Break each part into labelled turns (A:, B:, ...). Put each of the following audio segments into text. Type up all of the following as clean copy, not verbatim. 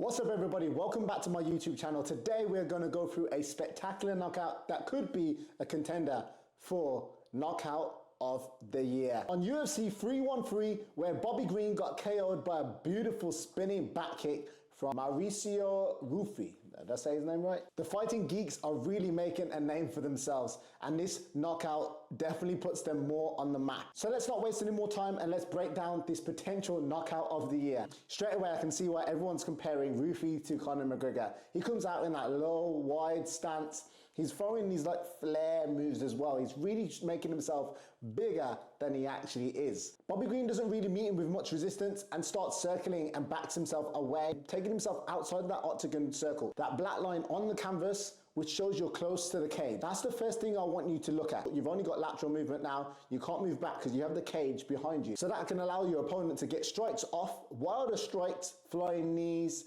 A: What's up everybody, welcome back to my YouTube channel. Today we're going to go through a spectacular knockout that could be a contender for knockout of the year. On UFC 313, where Bobby Green got KO'd by a beautiful spinning back kick from Mauricio Ruffy. Did I say his name right? The fighting geeks are really making a name for themselves, and this knockout definitely puts them more on the map. So let's not waste any more time and let's break down this potential knockout of the year. Straight away I can see why everyone's comparing Ruffy to Conor McGregor. He comes out in that low, wide stance. He's throwing these like flare moves as well. He's really making himself bigger than he actually is. Bobby Green doesn't really meet him with much resistance and starts circling and backs himself away, taking himself outside of that octagon circle. That black line on the canvas, which shows you're close to the cage. That's the first thing I want you to look at. You've only got lateral movement now. You can't move back because you have the cage behind you. So that can allow your opponent to get strikes off, wilder strikes, flying knees,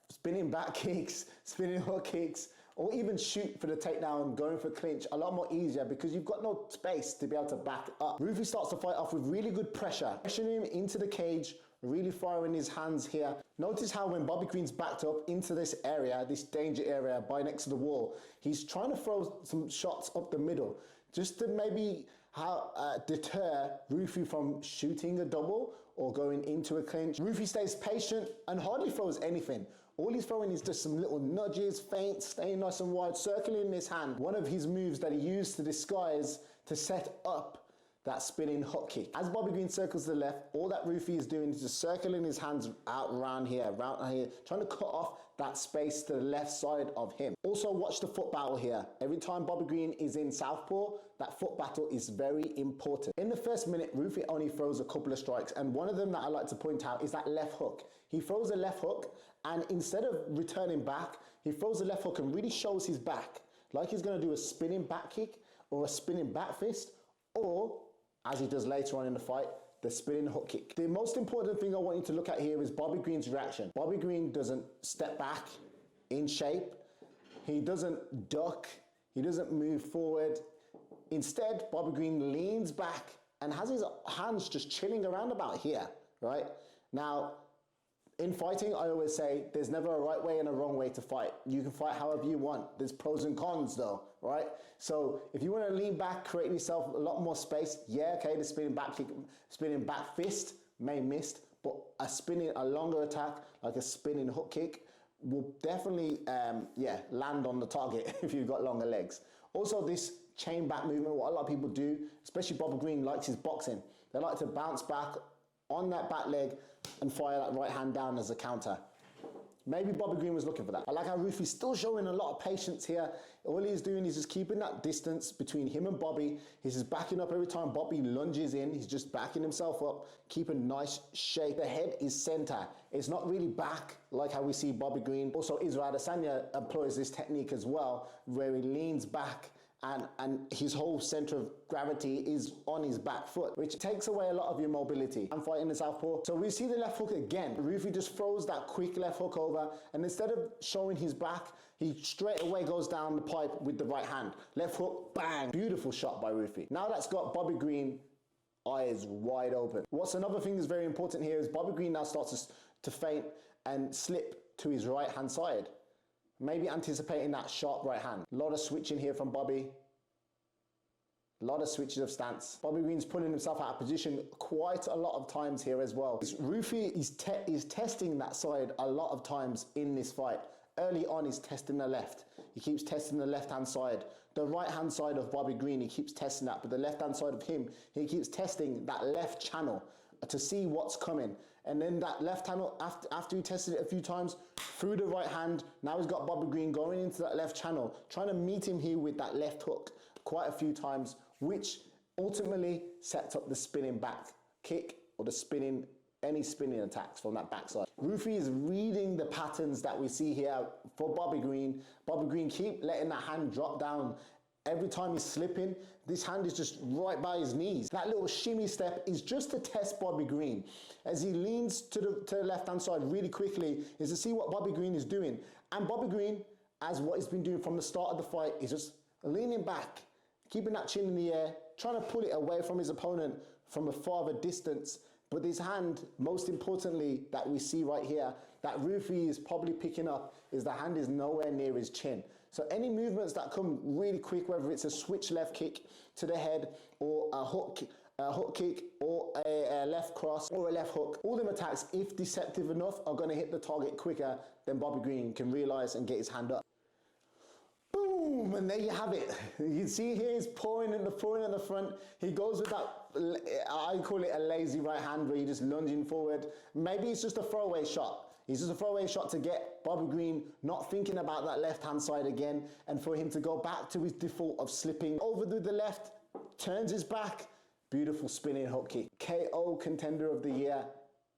A: spinning back kicks, spinning hook kicks, or even shoot for the takedown, going for clinch, a lot more easier because you've got no space to be able to back up. Ruffy starts to fight off with really good pressure, pushing him into the cage, really firing his hands here. Notice how when Bobby Green's backed up into this area, this danger area by next to the wall, he's trying to throw some shots up the middle just to maybe deter Ruffy from shooting a double or going into a clinch. Ruffy stays patient and hardly throws anything. All he's throwing is just some little nudges, feints, staying nice and wide, circling his hand. One of his moves that he used to disguise to set up that spinning hook kick. As Bobby Green circles to the left, all that Ruffy is doing is just circling his hands out around here, trying to cut off that space to the left side of him. Also watch the foot battle here. Every time Bobby Green is in southpaw, that foot battle is very important. In the first minute, Ruffy only throws a couple of strikes, and one of them that I like to point out is that left hook. He throws a left hook, and instead of returning back, he throws the left hook and really shows his back, like he's gonna do a spinning back kick or a spinning back fist, or as he does later on in the fight, the spinning hook kick. The most important thing I want you to look at here is Bobby Green's reaction. Bobby Green doesn't step back in shape. He doesn't duck. He doesn't move forward. Instead, Bobby Green leans back and has his hands just chilling around about here, right? Now, in fighting, I always say there's never a right way and a wrong way to fight. You can fight however you want. There's pros and cons though, right? So if you want to lean back, create yourself a lot more space, yeah, okay, the spinning back kick, spinning back fist may miss, but a longer attack, like a spinning hook kick, will definitely, land on the target if you've got longer legs. Also, this chain back movement, what a lot of people do, especially Bobby Green likes his boxing. They like to bounce back on that back leg and fire that right hand down as a counter. Maybe Bobby Green was looking for that. I like how Ruffy's still showing a lot of patience here. All he's doing is just keeping that distance between him and Bobby. He's just backing up every time Bobby lunges in. He's just backing himself up, keeping nice shape. The head is center. It's not really back like how we see Bobby Green. Also, Israel Adesanya employs this technique as well, where he leans back and his whole center of gravity is on his back foot, which takes away a lot of your mobility. I'm fighting the southpaw. So we see the left hook again. Ruffy just throws that quick left hook over, and instead of showing his back, he straight away goes down the pipe with the right hand. Left hook, bang. Beautiful shot by Ruffy. Now that's got Bobby Green eyes wide open. What's another thing that's very important here is Bobby Green now starts to feint and slip to his right hand side. Maybe anticipating that sharp right hand. A lot of switching here from Bobby. A lot of switches of stance. Bobby Green's pulling himself out of position quite a lot of times here as well. Ruffy is testing that side a lot of times in this fight. Early on, he's testing the left. He keeps testing the left-hand side. The right-hand side of Bobby Green, he keeps testing that, but the left-hand side of him, he keeps testing that left channel to see what's coming. And then that left channel, after he tested it a few times, through the right hand, now he's got Bobby Green going into that left channel, trying to meet him here with that left hook quite a few times, which ultimately sets up the spinning back kick or the any spinning attacks from that backside. Ruffy is reading the patterns that we see here for Bobby Green. Bobby Green keep letting that hand drop down. Every time he's slipping, this hand is just right by his knees. That little shimmy step is just to test Bobby Green. As he leans to the left-hand side really quickly, is to see what Bobby Green is doing. And Bobby Green, as what he's been doing from the start of the fight, is just leaning back, keeping that chin in the air, trying to pull it away from his opponent from a farther distance But this hand, most importantly, that we see right here, that Ruffy is probably picking up, is the hand is nowhere near his chin. So any movements that come really quick, whether it's a switch left kick to the head or a hook kick or a left cross or a left hook, all them attacks, if deceptive enough, are going to hit the target quicker than Bobby Green can realize and get his hand up. Boom, and there you have it. You can see here he's pouring in the front. He goes with that, I call it a lazy right hand, where you're just lunging forward. Maybe it's just a throwaway shot. It's just a throwaway shot to get Bobby Green not thinking about that left-hand side again, and for him to go back to his default of slipping over with the left, turns his back, beautiful spinning hook kick. KO contender of the year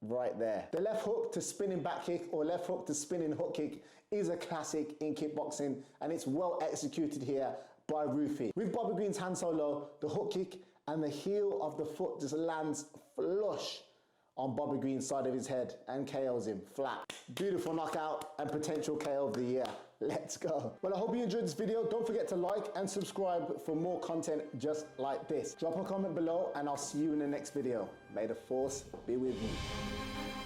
A: right there. The left hook to spinning back kick or left hook to spinning hook kick is a classic in kickboxing, and it's well executed here by Ruffy. With Bobby Green's hand so low, the hook kick and the heel of the foot just lands flush on Bobby Green's side of his head and KOs him flat. Beautiful knockout and potential KO of the year. Let's go. Well, I hope you enjoyed this video. Don't forget to like and subscribe for more content just like this. Drop a comment below and I'll see you in the next video. May the force be with you.